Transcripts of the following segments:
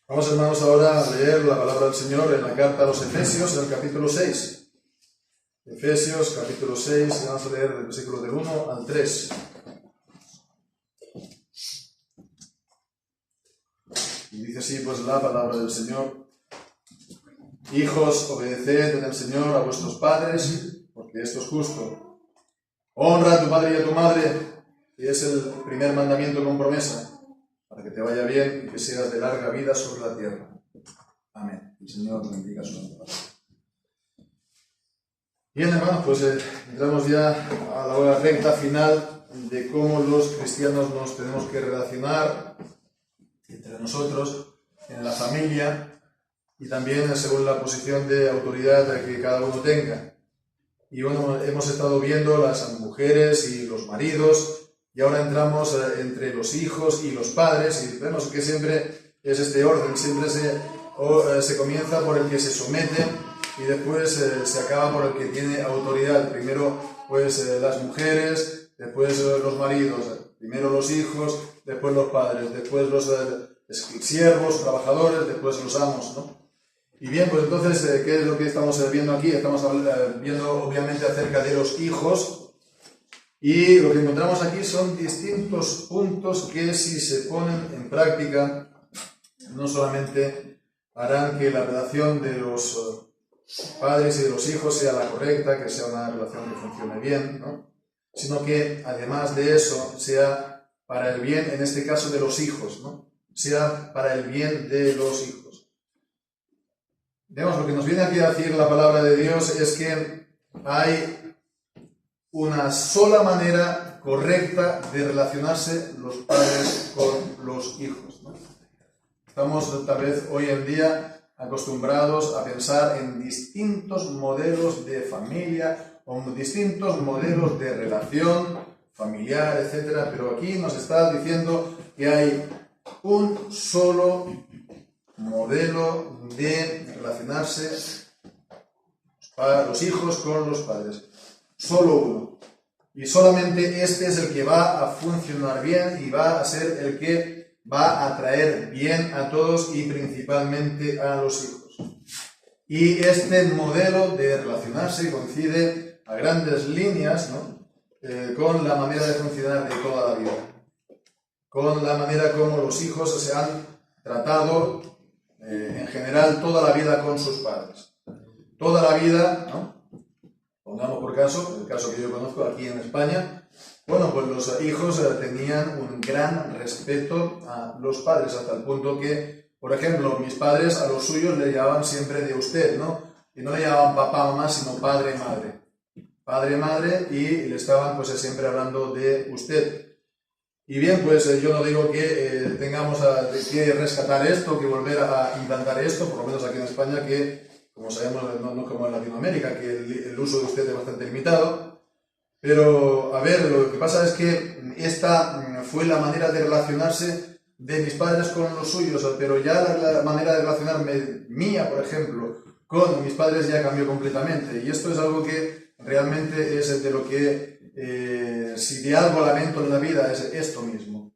Vamos, hermanos, ahora a leer la palabra del Señor en la carta a los Efesios, en el capítulo 6. Efesios, capítulo 6, y vamos a leer del versículo del 1 al 3. Y dice así, pues, la palabra del Señor. Hijos, obedeced en el Señor a vuestros padres, porque esto es justo. Honra a tu padre y a tu madre, que es el primer mandamiento con promesa, para que te vaya bien y que seas de larga vida sobre la tierra. Amén. El Señor bendiga su palabra. Bien, hermanos, pues entramos ya a la hora recta final de cómo los cristianos nos tenemos que relacionar entre nosotros, en la familia, y también según la posición de autoridad que cada uno tenga. Y bueno, hemos estado viendo las mujeres y los maridos, y ahora entramos entre los hijos y los padres, y vemos que siempre es este orden, siempre se comienza por el que se somete, y después se acaba por el que tiene autoridad. Primero pues las mujeres, después los maridos, primero los hijos, después los padres, después los siervos, trabajadores, después los amos, ¿no? Y bien, pues entonces, ¿qué es lo que estamos viendo aquí? Estamos viendo obviamente acerca de los hijos, y lo que encontramos aquí son distintos puntos que, si se ponen en práctica, no solamente harán que la relación de los padres y de los hijos sea la correcta, que sea una relación que funcione bien, ¿no? Sino que además de eso sea para el bien, en este caso, de los hijos, ¿no? Sea para el bien de los hijos. Vemos, lo que nos viene aquí a decir la palabra de Dios es que hay una sola manera correcta de relacionarse los padres con los hijos, ¿no? Estamos tal vez hoy en día acostumbrados a pensar en distintos modelos de familia o distintos modelos de relación familiar, etc. Pero aquí nos está diciendo que hay un solo modelo de relacionarse para los hijos con los padres. Solo uno. Y solamente este es el que va a funcionar bien y va a ser el que va a traer bien a todos y principalmente a los hijos. Y este modelo de relacionarse coincide a grandes líneas, ¿no? Con la manera de funcionar de toda la vida. Con la manera como los hijos se han tratado en general toda la vida con sus padres. Toda la vida, ¿no? Pongamos por caso, el caso que yo conozco aquí en España, bueno, pues los hijos tenían un gran respeto a los padres, hasta el punto que, por ejemplo, mis padres a los suyos le llamaban siempre de usted, ¿no? Y no le llamaban papá, mamá, sino padre, madre. Padre, madre, y le estaban pues siempre hablando de usted. Y bien, pues yo no digo que tengamos que rescatar esto, que volver a implantar esto, por lo menos aquí en España, que, como sabemos, no como en Latinoamérica, que el uso de usted es bastante limitado. Pero, a ver, lo que pasa es que esta fue la manera de relacionarse de mis padres con los suyos, pero ya la manera de relacionarme mía, por ejemplo, con mis padres ya cambió completamente. Y esto es algo que realmente es de lo que, si de algo lamento en la vida, es esto mismo,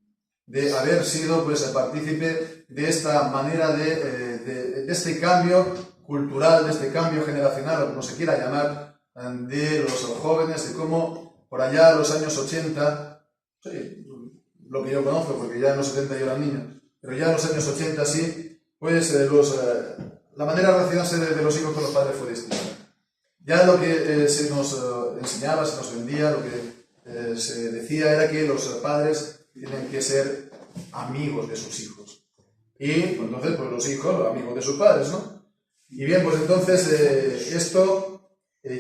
de haber sido pues partícipe de esta manera de este cambio cultural, de este cambio generacional, o como se quiera llamar, de los jóvenes, de cómo por allá en los años 80, sí, lo que yo conozco, porque ya en los 70 yo era niño, pero ya en los años 80 sí, pues la manera de relacionarse de los hijos con los padres fue distinta. Ya lo que se nos enseñaba, se nos vendía, lo que se decía era que los padres tienen que ser amigos de sus hijos. Y entonces, pues los hijos, amigos de sus padres, ¿no? Y bien, pues entonces esto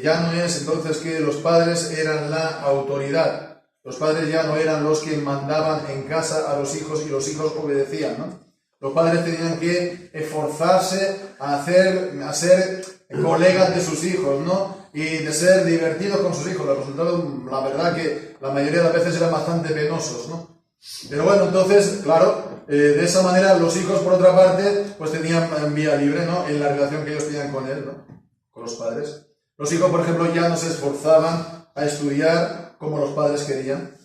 ya no es entonces que los padres eran la autoridad. Los padres ya no eran los que mandaban en casa a los hijos y los hijos obedecían, ¿no? Los padres tenían que esforzarse a ser colegas de sus hijos, ¿no? Y de ser divertidos con sus hijos. Los resultados, la verdad que la mayoría de las veces eran bastante penosos, ¿no? Pero bueno, entonces, claro, de esa manera los hijos, por otra parte, pues tenían vía libre, ¿no? En la relación que ellos tenían con él, ¿no? Con los padres. Los hijos, por ejemplo, ya no se esforzaban a estudiar como los padres querían.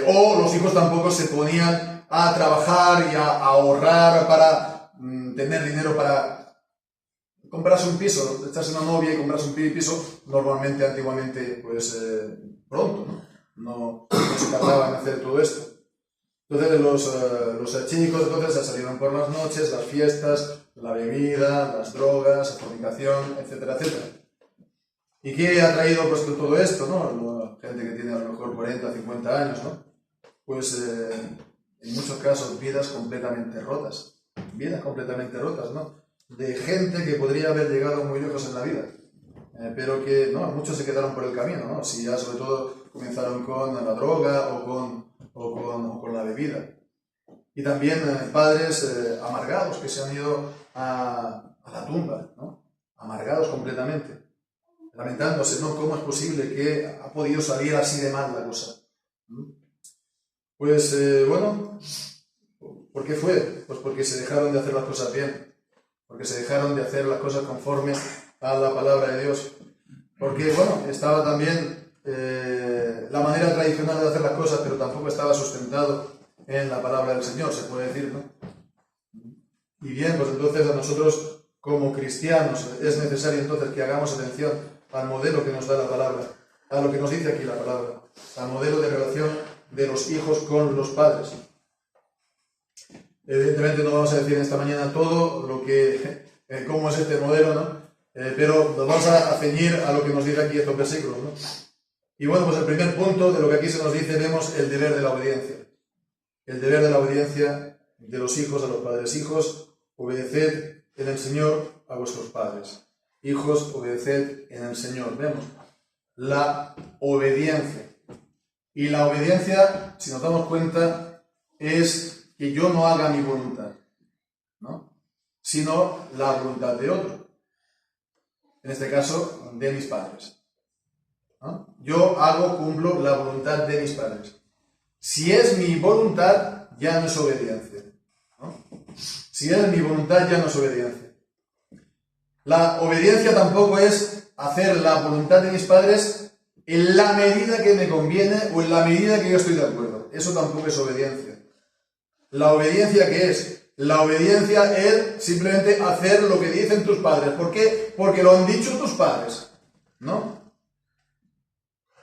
O los hijos tampoco se ponían a trabajar y a ahorrar para tener dinero para comprarse un piso, echarse una novia y comprarse un piso, normalmente, antiguamente, pues pronto, ¿no? No se tardaba en hacer todo esto. Entonces los chicos entonces se salieron por las noches, las fiestas, la bebida, las drogas, la fornicación, etcétera, etcétera. ¿Y qué ha traído pues todo esto, no? La gente que tiene a lo mejor 40, 50 años, ¿no? Pues en muchos casos vidas completamente rotas, ¿no? De gente que podría haber llegado muy lejos en la vida, pero que no, muchos se quedaron por el camino, ¿no? Si ya sobre todo comenzaron con la droga o con la bebida. Y también padres amargados que se han ido a la tumba, ¿no? Amargados completamente, lamentándose, ¿no? ¿Cómo es posible que ha podido salir así de mal la cosa? Pues bueno, ¿por qué fue? Pues porque se dejaron de hacer las cosas bien, porque se dejaron de hacer las cosas conforme a la palabra de Dios. Porque, bueno, estaba también la manera tradicional de hacer las cosas, pero tampoco estaba sustentado en la palabra del Señor, se puede decir, ¿no? Y bien, pues entonces a nosotros como cristianos es necesario entonces que hagamos atención al modelo que nos da la palabra, a lo que nos dice aquí la palabra, al modelo de relación de los hijos con los padres. Evidentemente no vamos a decir esta mañana todo lo que, cómo es este modelo, ¿no? Pero nos vamos a ceñir a lo que nos dice aquí estos versículos, ¿no? Y bueno, pues el primer punto de lo que aquí se nos dice, vemos el deber de la obediencia. El deber de la obediencia de los hijos a los padres. Hijos, obedeced en el Señor a vuestros padres. Hijos, obedeced en el Señor. Vemos la obediencia. Y la obediencia, si nos damos cuenta, es que yo no haga mi voluntad, ¿no? Sino la voluntad de otro. En este caso, de mis padres, ¿no? Yo cumplo la voluntad de mis padres. Si es mi voluntad, ya no es obediencia, ¿no? Si es mi voluntad, ya no es obediencia. La obediencia tampoco es hacer la voluntad de mis padres en la medida que me conviene o en la medida que yo estoy de acuerdo. Eso tampoco es obediencia. ¿La obediencia qué es? La obediencia es simplemente hacer lo que dicen tus padres. ¿Por qué? Porque lo han dicho tus padres, ¿no?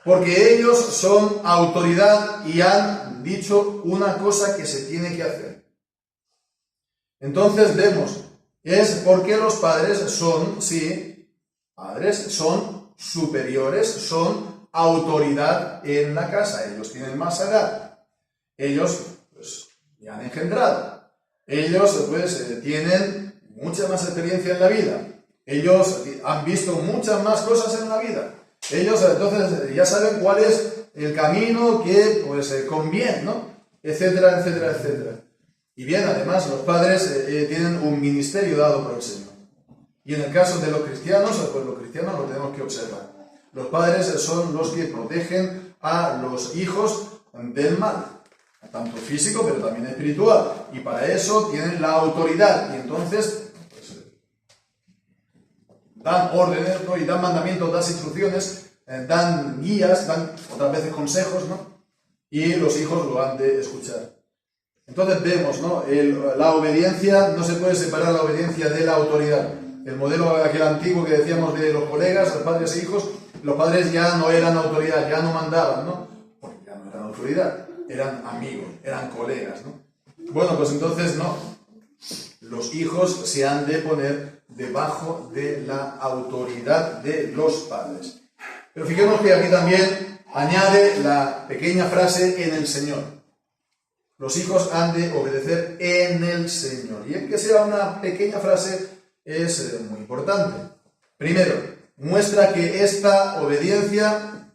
Porque ellos son autoridad y han dicho una cosa que se tiene que hacer. Entonces vemos, es porque los padres son, sí, padres, son superiores, son autoridad en la casa. Ellos tienen más edad. Ellos, pues, ya han engendrado. Ellos, pues, tienen mucha más experiencia en la vida. Ellos han visto muchas más cosas en la vida. Ellos, entonces, ya saben cuál es el camino que, pues, conviene, ¿no? Etcétera, etcétera, etcétera. Y bien, además, los padres tienen un ministerio dado por el Señor. Y en el caso de los cristianos, pues los cristianos lo tenemos que observar. Los padres son los que protegen a los hijos del mal, tanto físico, pero también espiritual. Y para eso tienen la autoridad. Y entonces, pues, dan órdenes, ¿no? Y dan mandamientos, dan instrucciones, dan guías, dan otras veces consejos, ¿no? Y los hijos lo han de escuchar. Entonces vemos, ¿no? La obediencia, no se puede separar la obediencia de la autoridad. El modelo aquel antiguo que decíamos de los colegas, los padres e hijos, los padres ya no eran autoridad, ya no mandaban, ¿no? Porque ya no eran autoridad, eran amigos, eran colegas, ¿no? Bueno, pues entonces no. Los hijos se han de poner debajo de la autoridad de los padres. Pero fijemos que aquí también añade la pequeña frase en el Señor. Los hijos han de obedecer en el Señor. Y el que sea una pequeña frase es muy importante. Primero, muestra que esta obediencia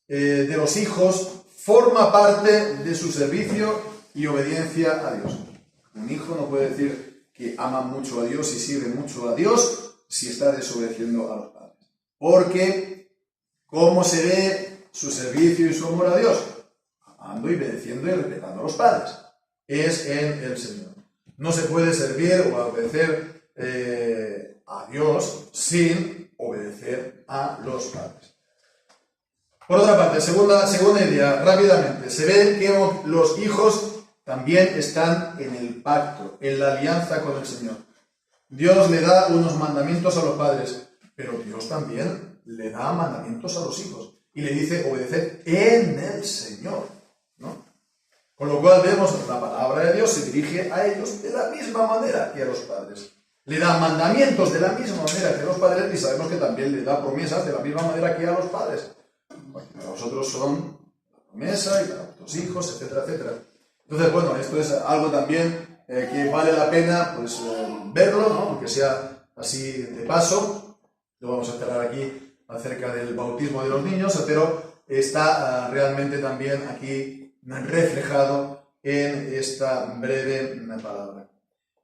de los hijos forma parte de su servicio y obediencia a Dios. Un hijo no puede decir que ama mucho a Dios y sirve mucho a Dios si está desobedeciendo a los padres. Porque, ¿cómo se ve su servicio y su amor a Dios? Amando y obedeciendo y respetando a los padres. Es en el Señor. No se puede servir o obedecer a Dios sin obedecer a los padres. Por otra parte, segunda idea, rápidamente, se ve que los hijos también están en el pacto, en la alianza con el Señor. Dios le da unos mandamientos a los padres, pero Dios también le da mandamientos a los hijos. Y le dice, obedeced en el Señor, ¿no? Con lo cual vemos que la palabra de Dios se dirige a ellos de la misma manera que a los padres. Le da mandamientos de la misma manera que a los padres y sabemos que también le da promesas de la misma manera que a los padres. Porque para vosotros son la promesa y para vuestros hijos, etcétera, etcétera. Entonces, bueno, esto es algo también que vale la pena pues, verlo, ¿no? Aunque sea así de paso. Lo vamos a cerrar aquí acerca del bautismo de los niños, pero está realmente también aquí reflejado en esta breve palabra.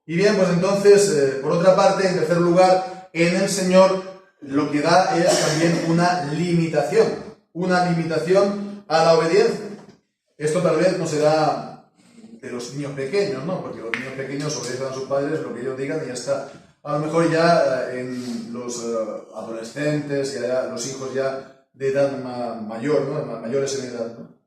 Y bien, pues entonces, por otra parte, en tercer lugar, en el Señor lo que da es también una limitación a la obediencia. Esto tal vez no será de los niños pequeños, ¿no? Porque los niños pequeños obedecen a sus padres lo que ellos digan y ya está. A lo mejor ya en los adolescentes, ya los hijos ya de edad mayor, ¿no? Mayores en edad, ¿no?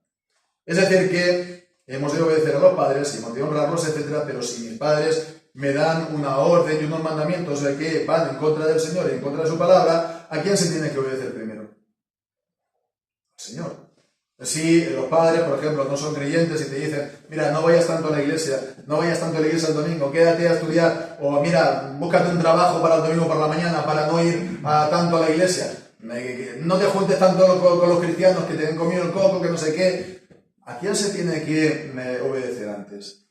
Es decir, que hemos de obedecer a los padres y hemos de honrarlos, etcétera, pero si mis padres me dan una orden y unos mandamientos que van en contra del Señor y en contra de su palabra, ¿a quién se tiene que obedecer primero? Al Señor. Si los padres, por ejemplo, no son creyentes y te dicen, mira, no vayas tanto a la iglesia, no vayas tanto a la iglesia el domingo, quédate a estudiar, o mira, búscate un trabajo para el domingo por la mañana para no ir tanto a la iglesia, no te juntes tanto con los cristianos que te han comido el coco, que no sé qué. ¿A quién se tiene que obedecer antes?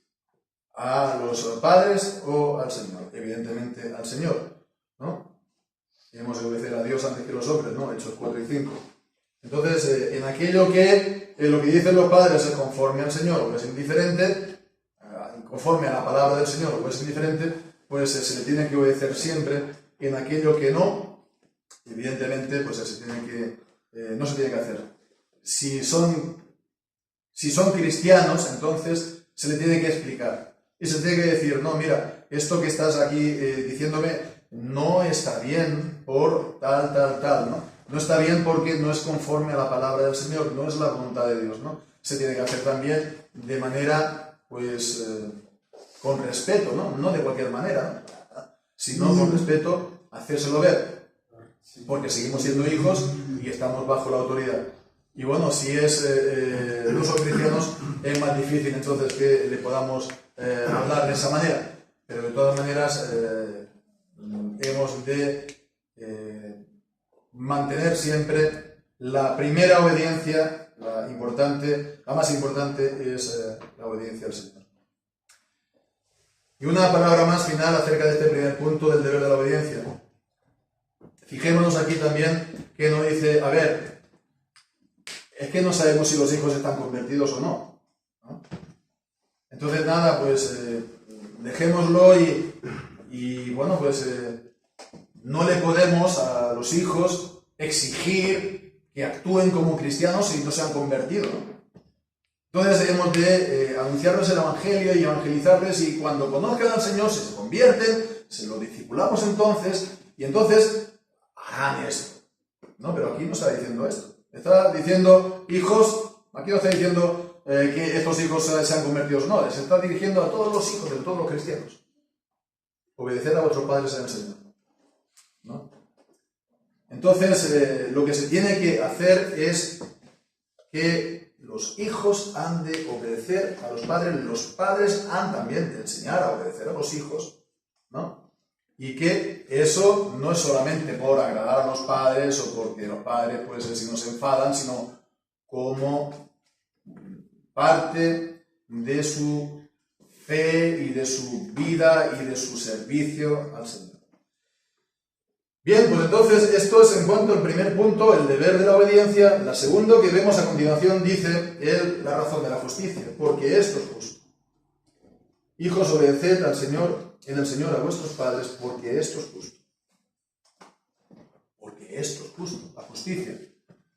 ¿A los padres o al Señor? Evidentemente al Señor, ¿no? Hemos de obedecer a Dios antes que los hombres, ¿no? Hechos 4 y 5. Entonces, en aquello que lo que dicen los padres es conforme al Señor o es indiferente, conforme a la palabra del Señor o es indiferente, pues se le tiene que obedecer siempre. En aquello que no, evidentemente, pues no se tiene que hacer. Si son cristianos, entonces se le tiene que explicar. Y se tiene que decir, no, mira, esto que estás aquí diciéndome no está bien por tal, ¿no? No está bien porque no es conforme a la palabra del Señor, no es la voluntad de Dios, ¿no? Se tiene que hacer también de manera, pues, con respeto, ¿no? No de cualquier manera, ¿no? Sino con respeto, hacérselo ver. Porque seguimos siendo hijos y estamos bajo la autoridad. Y bueno, si no son cristianos, es más difícil entonces que le podamos hablar de esa manera. Pero de todas maneras, hemos de mantener siempre la primera obediencia, la más importante es la obediencia al Señor. Y una palabra más final acerca de este primer punto del deber de la obediencia. Fijémonos aquí también que nos dice, a ver, es que no sabemos si los hijos están convertidos o no, ¿no? Entonces nada, pues dejémoslo y bueno, pues no le podemos a los hijos exigir que actúen como cristianos si no se han convertido, ¿no? Entonces hemos de anunciarles el Evangelio y evangelizarles y cuando conozcan al Señor, si se convierten, se lo discipulamos entonces y entonces harán esto. No, pero aquí no está diciendo esto. Está diciendo, hijos, aquí no está diciendo que estos hijos se han convertido, no, se está dirigiendo a todos los hijos de todos los cristianos. Obedeced a vuestros padres en el Señor, ¿no? Entonces, lo que se tiene que hacer es que los hijos han de obedecer a los padres han también de enseñar a obedecer a los hijos, ¿no? Y que eso no es solamente por agradar a los padres o porque los padres, pues, si no se enfadan, sino como parte de su fe y de su vida y de su servicio al Señor. Bien, pues entonces esto es en cuanto al primer punto, el deber de la obediencia. La segunda que vemos a continuación dice la razón de la justicia, porque esto es justo. Hijos, obedeced al Señor, en el Señor a vuestros padres, porque esto es justo. Porque esto es justo, la justicia,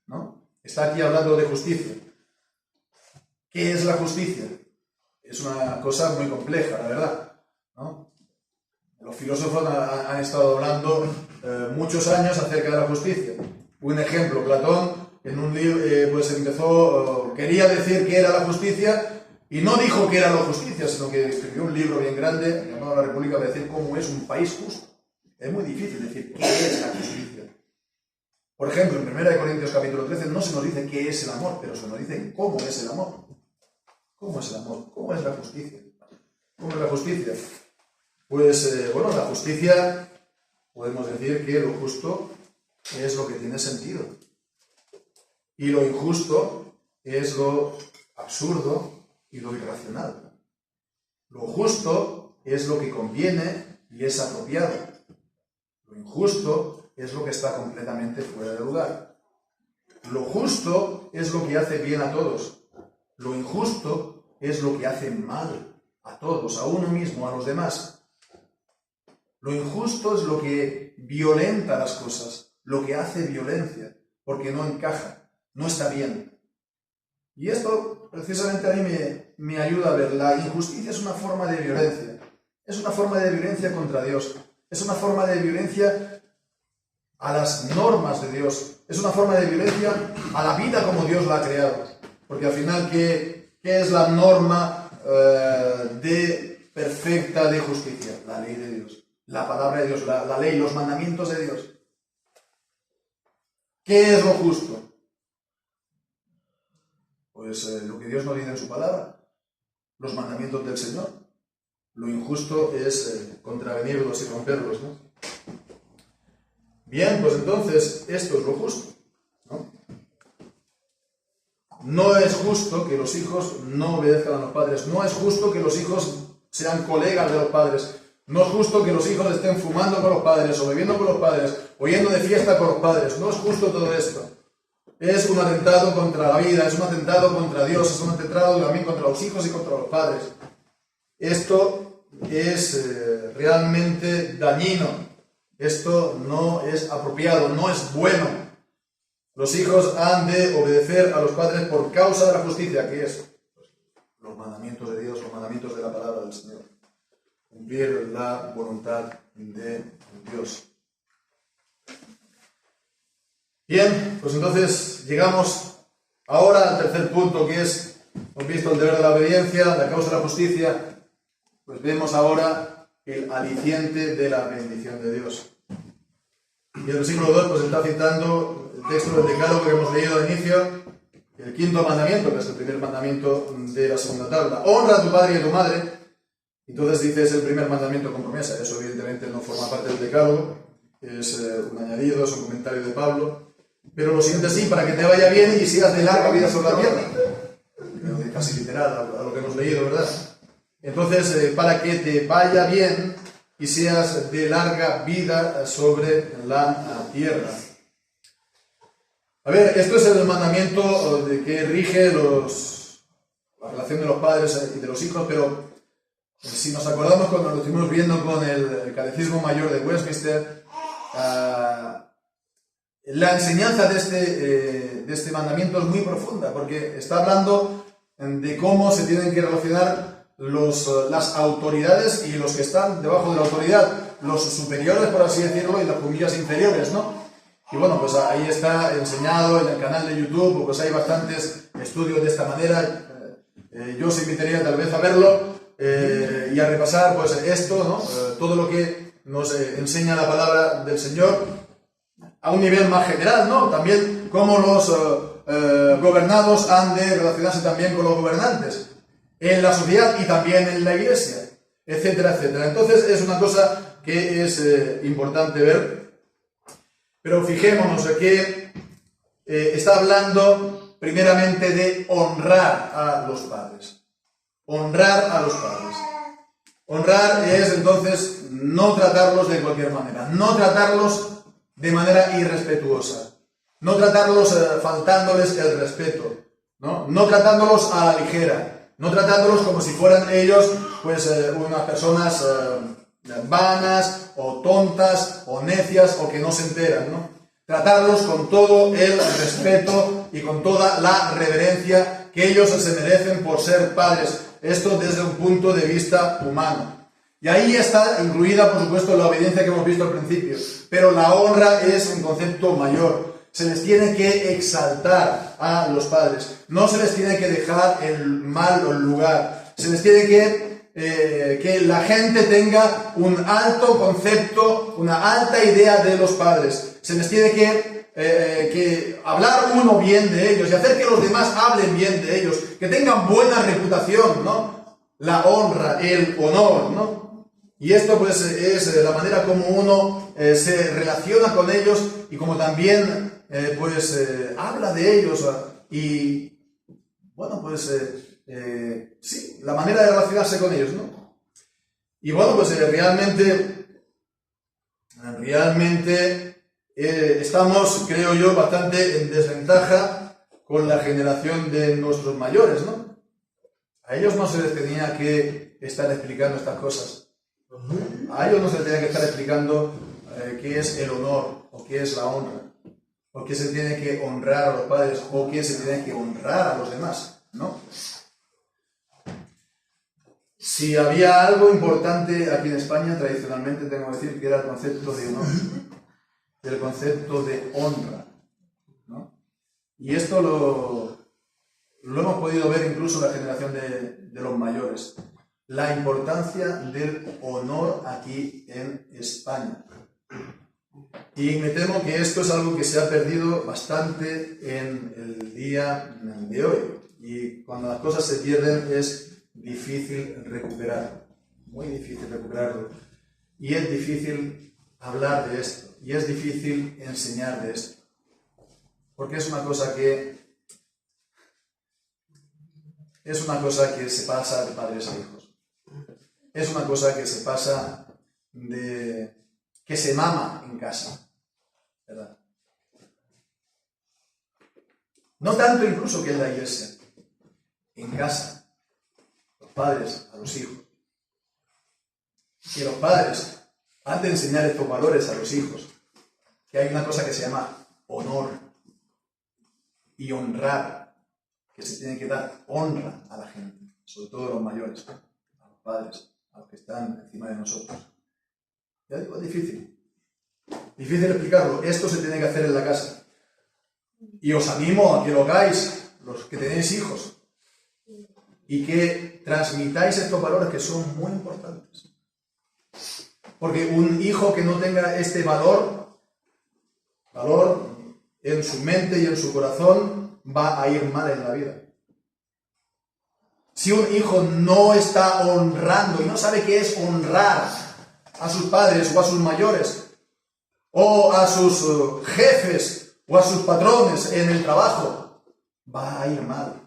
¿no? Está aquí hablando de justicia. ¿Qué es la justicia? Es una cosa muy compleja, la verdad, ¿no? Los filósofos han estado hablando muchos años acerca de la justicia. Un ejemplo, Platón en un libro pues quería decir qué era la justicia Y no dijo que era la justicia, sino que escribió un libro bien grande llamado La República para decir cómo es un país justo. Es muy difícil decir qué es la justicia. Por ejemplo, en 1 Corintios capítulo 13 no se nos dice qué es el amor, pero se nos dice cómo es el amor. ¿Cómo es el amor? ¿Cómo es la justicia? ¿Cómo es la justicia? Pues, la justicia, podemos decir que lo justo es lo que tiene sentido. Y lo injusto es lo absurdo y lo irracional. Lo justo es lo que conviene y es apropiado. Lo injusto es lo que está completamente fuera de lugar. Lo justo es lo que hace bien a todos. Lo injusto es lo que hace mal a todos, a uno mismo, a los demás. Lo injusto es lo que violenta las cosas, lo que hace violencia, porque no encaja, no está bien. Y esto precisamente a mí me ayuda a ver. La injusticia es una forma de violencia. Es una forma de violencia contra Dios. Es una forma de violencia a las normas de Dios. Es una forma de violencia a la vida como Dios la ha creado. Porque al final, ¿qué es la norma perfecta de justicia? La ley de Dios. La palabra de Dios, la ley, los mandamientos de Dios. ¿Qué es lo justo? Pues lo que Dios nos dice en su palabra, los mandamientos del Señor. Lo injusto es contravenirlos y romperlos, ¿no? Bien, pues entonces esto es lo justo, ¿no? No es justo que los hijos no obedezcan a los padres. No es justo que los hijos sean colegas de los padres. No es justo que los hijos estén fumando con los padres, o bebiendo con los padres, o yendo de fiesta con los padres. No es justo todo esto. Es un atentado contra la vida, es un atentado contra Dios, es un atentado también contra los hijos y contra los padres. Esto es realmente dañino. Esto no es apropiado, no es bueno. Los hijos han de obedecer a los padres por causa de la justicia, que es los mandamientos de Dios, los mandamientos de la palabra del Señor. Cumplir la voluntad de Dios. Bien, pues entonces llegamos ahora al tercer punto, que es, hemos visto el deber de la obediencia, la causa de la justicia, pues vemos ahora el aliciente de la bendición de Dios. Y el versículo 2 pues está citando el texto del Decálogo que hemos leído al inicio, el quinto mandamiento, que es el primer mandamiento de la segunda tabla. Honra a tu padre y a tu madre. Entonces dice, es el primer mandamiento con promesa. Eso evidentemente no forma parte del Decálogo, es un añadido, es un comentario de Pablo. Pero lo siguiente sí, para que te vaya bien y sigas de larga vida sobre la tierra. Casi literal a lo que hemos leído, ¿verdad? Entonces, para que te vaya bien y seas de larga vida sobre la tierra. A ver, esto es el mandamiento que rige la relación de los padres y de los hijos, pero si nos acordamos cuando lo estuvimos viendo con el Catecismo Mayor de Westminster, la enseñanza de este mandamiento es muy profunda, porque está hablando de cómo se tienen que relacionar las autoridades y los que están debajo de la autoridad, los superiores, por así decirlo, y las comillas inferiores, ¿no? Y bueno, pues ahí está enseñado en el canal de YouTube, pues hay bastantes estudios de esta manera. Yo os invitaría tal vez a verlo y a repasar pues esto, ¿no? Todo lo que nos enseña la palabra del Señor a un nivel más general, ¿no? También cómo los gobernados han de relacionarse también con los gobernantes en la sociedad y también en la iglesia, etcétera, etcétera. Entonces es una cosa que es importante ver. Pero fijémonos que está hablando primeramente de honrar a los padres. Honrar a los padres. Honrar es entonces no tratarlos de cualquier manera, no tratarlos de manera irrespetuosa, no tratarlos faltándoles el respeto, no tratándolos a la ligera, no tratándolos como si fueran ellos pues unas personas vanas o tontas o necias o que no se enteran, ¿no? Tratarlos con todo el respeto y con toda la reverencia que ellos se merecen por ser padres. Esto desde un punto de vista humano. Y ahí está incluida, por supuesto, la obediencia que hemos visto al principio. Pero la honra es un concepto mayor. Se les tiene que exaltar a los padres. No se les tiene que dejar en mal lugar. Se les tiene que la gente tenga un alto concepto, una alta idea de los padres. Se les tiene que hablar uno bien de ellos y hacer que los demás hablen bien de ellos, que tengan buena reputación, ¿no? La honra, el honor, ¿no? Y esto pues es la manera como uno se relaciona con ellos y como también habla de ellos y bueno pues sí, la manera de relacionarse con ellos, ¿no? Y bueno pues realmente estamos, creo yo, bastante en desventaja con la generación de nuestros mayores, ¿no? A ellos no se les tenía que estar explicando estas cosas. A ellos no se les tenía que estar explicando qué es el honor o qué es la honra, o qué se tiene que honrar a los padres o qué se tiene que honrar a los demás, ¿no? Si había algo importante aquí en España, tradicionalmente tengo que decir que era el concepto de honor, el concepto de honra, ¿no? Y esto lo hemos podido ver incluso en la generación de los mayores. La importancia del honor aquí en España. Y me temo que esto es algo que se ha perdido bastante en el día de hoy. Y cuando las cosas se pierden es difícil recuperar. Muy difícil recuperarlo. Y es difícil hablar de esto. Y es difícil enseñar de esto. Porque es una cosa que se pasa de padres a hijos. Es una cosa que se pasa que se mama en casa, ¿verdad? No tanto incluso que en la iglesia, en casa, los padres a los hijos. Que los padres han de enseñar estos valores a los hijos, que hay una cosa que se llama honor y honrar, que se tiene que dar honra a la gente, sobre todo a los mayores, a los padres, a los que están encima de nosotros. Ya digo, es difícil explicarlo. Esto se tiene que hacer en la casa. Y os animo a que lo hagáis, los que tenéis hijos, y que transmitáis estos valores que son muy importantes. Porque un hijo que no tenga este valor en su mente y en su corazón, va a ir mal en la vida. Si un hijo no está honrando y no sabe qué es honrar a sus padres o a sus mayores, o a sus jefes o a sus patrones en el trabajo, va a ir mal.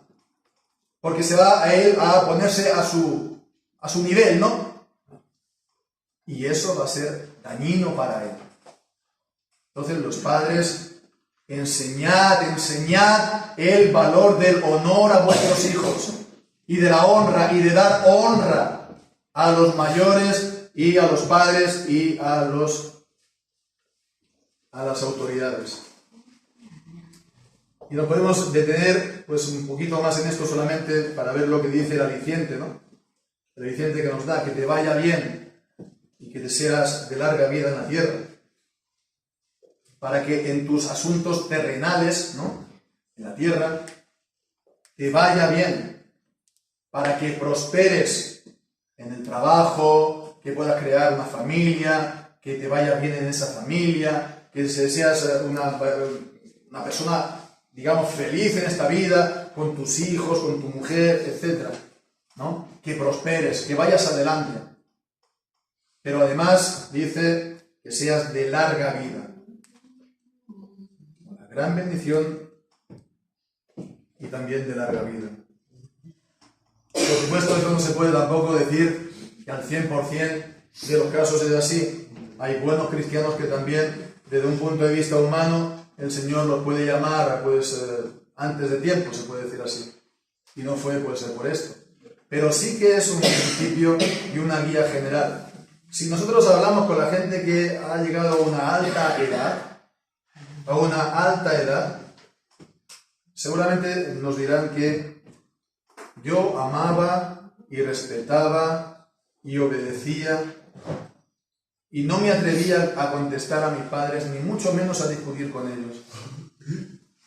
Porque se va a él a ponerse a su nivel, ¿no? Y eso va a ser dañino para él. Entonces los padres, enseñad el valor del honor a vuestros hijos y de la honra y de dar honra a los mayores y a los padres y a las autoridades. Y nos podemos detener pues un poquito más en esto solamente para ver lo que dice el aliciente, ¿no? El aliciente que nos da, que te vaya bien y que te seas de larga vida en la tierra, para que en tus asuntos terrenales, ¿no?, en la tierra, te vaya bien, para que prosperes en el trabajo, que puedas crear una familia, que te vaya bien en esa familia, que seas una persona, digamos, feliz en esta vida, con tus hijos, con tu mujer, etc., ¿no? Que prosperes, que vayas adelante. Pero además dice que seas de larga vida. Una gran bendición y también de larga vida. Por supuesto, esto no se puede tampoco decir que al 100% de los casos es así. Hay buenos cristianos que también, desde un punto de vista humano, el Señor los puede llamar pues antes de tiempo, se puede decir así. Y no fue pues por esto. Pero sí que es un principio y una guía general. Si nosotros hablamos con la gente que ha llegado a una alta edad, seguramente nos dirán que yo amaba y respetaba y obedecía y no me atrevía a contestar a mis padres, ni mucho menos a discutir con ellos.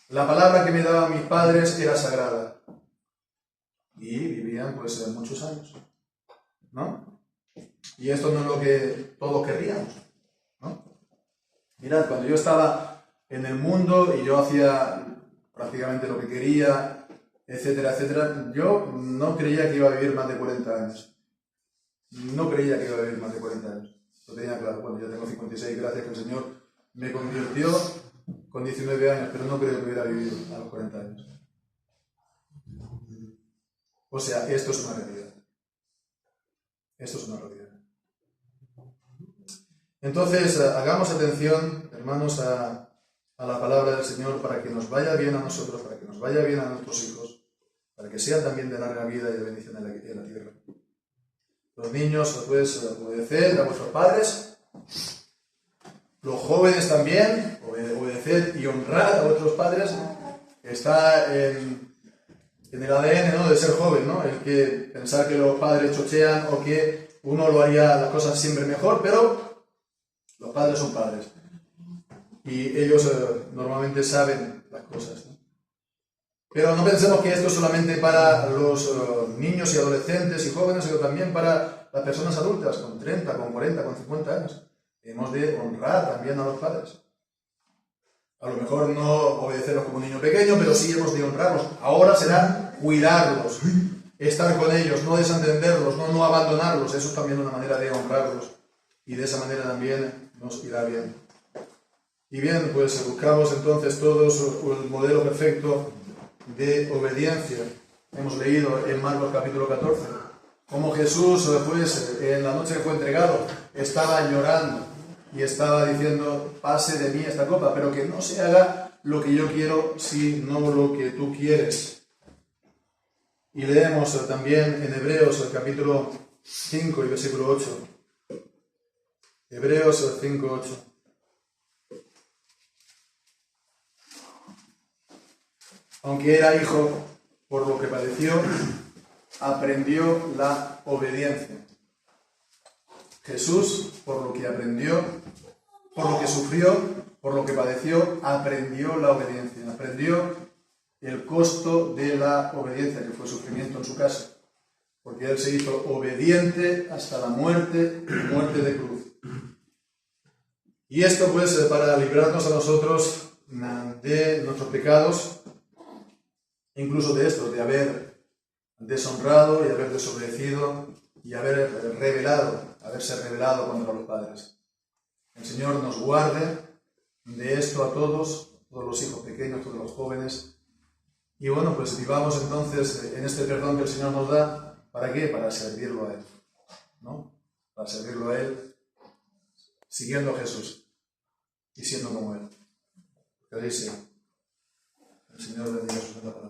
La palabra que me daban mis padres era sagrada. Y vivían pues muchos años, ¿no? Y esto no es lo que todos querríamos, ¿no? Mirad, cuando yo estaba en el mundo y yo hacía prácticamente lo que quería, etcétera, etcétera, yo no creía que iba a vivir más de 40 años. No creía que iba a vivir más de 40 años. Lo tenía claro. Bueno, yo tengo 56, gracias que el Señor me convirtió con 19 años, pero no creo que hubiera vivido a los 40 años. O sea, esto es una realidad. Esto es una realidad. Entonces, hagamos atención, hermanos, a la palabra del Señor para que nos vaya bien a nosotros, para que nos vaya bien a nuestros hijos, para que sea también de larga vida y de bendición en la tierra. Los niños, pues, obedeced a vuestros padres. Los jóvenes también, obedeced y honrad a vuestros padres. Está en el ADN, ¿no?, de ser joven, ¿no? El que pensar que los padres chochean o que uno lo haría las cosas siempre mejor, pero los padres son padres. Y ellos normalmente saben las cosas, ¿no? Pero no pensemos que esto es solamente para los niños y adolescentes y jóvenes, sino también para las personas adultas, con 30, con 40, con 50 años. Hemos de honrar también a los padres. A lo mejor no obedecerlos como un niño pequeño, pero sí hemos de honrarlos. Ahora será cuidarlos, estar con ellos, no desentenderlos, no abandonarlos. Eso es también una manera de honrarlos. Y de esa manera también nos irá bien. Y bien, pues buscamos entonces todos el modelo perfecto de obediencia. Hemos leído en Marcos capítulo 14 cómo Jesús, pues, en la noche que fue entregado, estaba llorando y estaba diciendo: pase de mí esta copa, pero que no se haga lo que yo quiero, sino lo que tú quieres. Y leemos también en Hebreos capítulo 5 y versículo 8. Hebreos 5, 8. Aunque era hijo, por lo que padeció, aprendió la obediencia. Jesús, por lo que aprendió, por lo que sufrió, por lo que padeció, aprendió la obediencia. Aprendió el costo de la obediencia, que fue sufrimiento en su caso. Porque él se hizo obediente hasta la muerte, y muerte de cruz. Y esto, pues, para librarnos a nosotros de nuestros pecados, incluso de esto, de haber deshonrado y haber desobedecido y haberse revelado contra los padres. El Señor nos guarde de esto a todos los hijos pequeños, todos los jóvenes. Y bueno, pues vivamos entonces en este perdón que el Señor nos da. ¿Para qué? Para servirlo a Él, ¿no? Para servirlo a Él, siguiendo a Jesús y siendo como Él. Que dice el Señor bendiga su santa palabra.